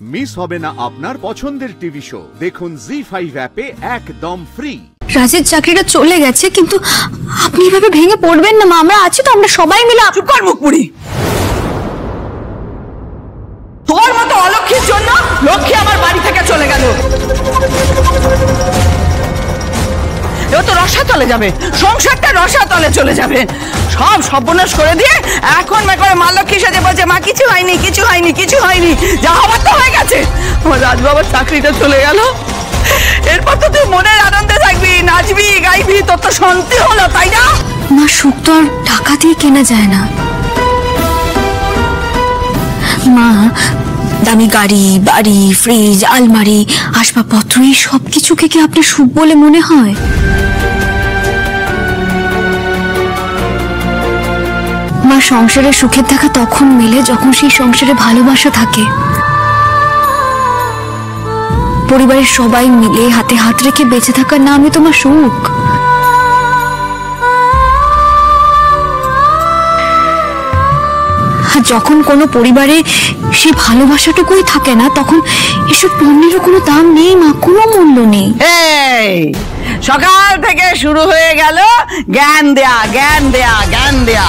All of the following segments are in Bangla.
মিস হবে না আপনার পছন্দের টিভি শো। দেখুন জি5 অ্যাপে একদম ফ্রি। রাজের চাকরিটা চলে গেছে, কিন্তু আপনি এভাবে ভেঙে পড়বেন না মা, আমরা আছি তো, আমরা সবাই মিলে। চুপ কর মুখপুরি। তোর মতো অলক্ষীর জন্য লক্ষ্মী আমার বাড়ি থেকে চলে গেল। ও তো রসাতলে যাবে, সংসারটা রসাতলে চলে যাবে। সব সর্বনাশ করে দিয়ে এখন মা লক্ষ্মী সাজে বলছে মা কিছু হয়নি, কিছু হয়নি, কিছু হয়নি, যা হবার তো হয়ে গেছে। আমার রাজবাবার চাকরিটা চলে গেল, এরপর তো তুই মনের আনন্দে থাকবি, নাচবি, গাইবি, তোর তো শান্তি হলো, তাই না? মা, সুখ তো আর টাকা দিয়ে কেনা যায় না মা। দামি গাড়ি, বাড়ি, ফ্রিজ, আলমারি, আসবাবপত্র, এই সব কিছুকে কি আপনার সুখ বলে মনে হয়? মা, সংসারে সুখের দেখা তখন মেলে যখন সেই সংসারে ভালোবাসা থাকে। পরিবারের সবাই মিলে হাতে হাত রেখে বেঁচে থাকার নামই তোমার সুখ। আর যখন কোনো পরিবারে সেই ভালোবাসাটুকুই থাকে না, তখন এসব পণ্যেরও কোনো দাম নেই মা, কোনো মূল্য নেই। সকাল থেকে শুরু হয়ে গেল জ্ঞান দেয়া, জ্ঞান দেয়া, জ্ঞান দেয়া।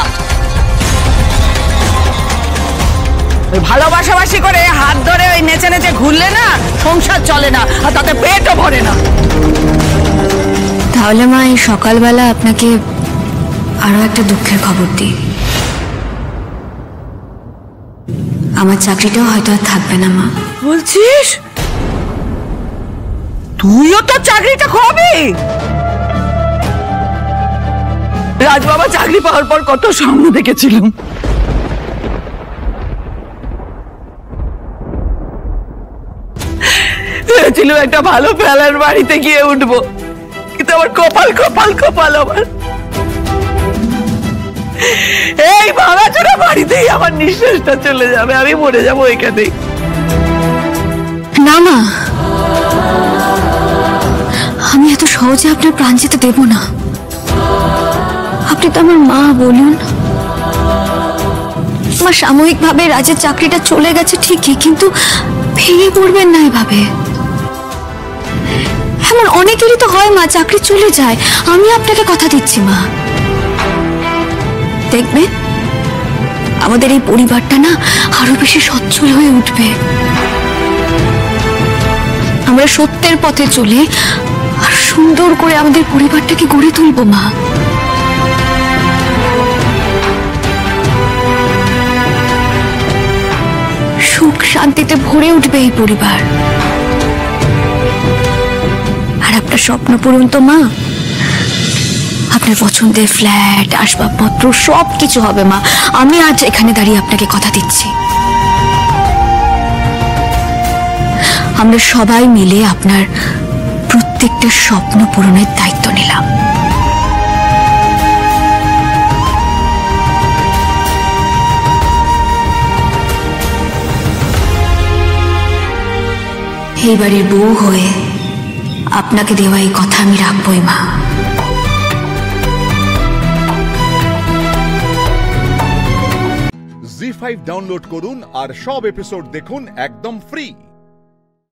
ভালোবাসাবাসি করে হাত ধরে ওই নেচে নেচে ঘুরলে না সংসার চলে না, আর তাতে পেটও ভরে না। তাহলে মা, এই সকালবেলা আপনাকে আরো একটা দুঃখের খবর দিই। আমার চাকরিটাও হয়তো আর থাকবে না মা। বলছিস? তুইও তো চাকরিটা খোয়াবি? রাজবাবা চাকরি পাওয়ার পর কত স্বপ্ন দেখেছিলাম। ভেবেছিল একটা ভালো ফেলার বাড়িতে গিয়ে উঠবো, কিন্তু আমার কপাল কপাল কপাল, আমার এই ভাঙাচোরা বাড়িতেই আমার নিঃশ্বাসটা চলে যাবে, আমি মরে যাবো এখানেই। না মা, আমি এত সহজে আপনার প্রাণ যেতে দেব না। আপনি তো আমার মা, বলুন। আমার সাময়িকভাবে রাজের চাকরিটা চলে গেছে ঠিকই, কিন্তু ভেঙে পড়বেন না এভাবে। এমন অনেকেরই তো হয় মা, চাকরি চলে যায়। আমি আপনাকে কথা দিচ্ছি মা, দেখবেন আমাদের এই পরিবারটা না আরো বেশি সচ্ছল হয়ে উঠবে। আমরা সত্যের পথে চলে আর সুন্দর করে আমাদের পরিবারটাকে গড়ে তুলবো মা। সুখ শান্তিতে ভরে উঠবে এই পরিবার। আর আপনার স্বপ্ন পূরণ তো মা, আপনার পছন্দের ফ্ল্যাট, আসবাবপত্র সব কিছু হবে মা। আমি আজ এখানে দাঁড়িয়ে আপনাকে কথা দিচ্ছি। আমরা সবাই মিলে আপনার প্রত্যেকটা স্বপ্ন পূরণের দায়িত্ব নিলাম। এই বাড়ির বউ হয়ে আপনাকে দেওয়া এই কথা আমি রাখবই মা। জি5 ডাউনলোড করুন আর সব এপিসোড দেখুন একদম ফ্রি।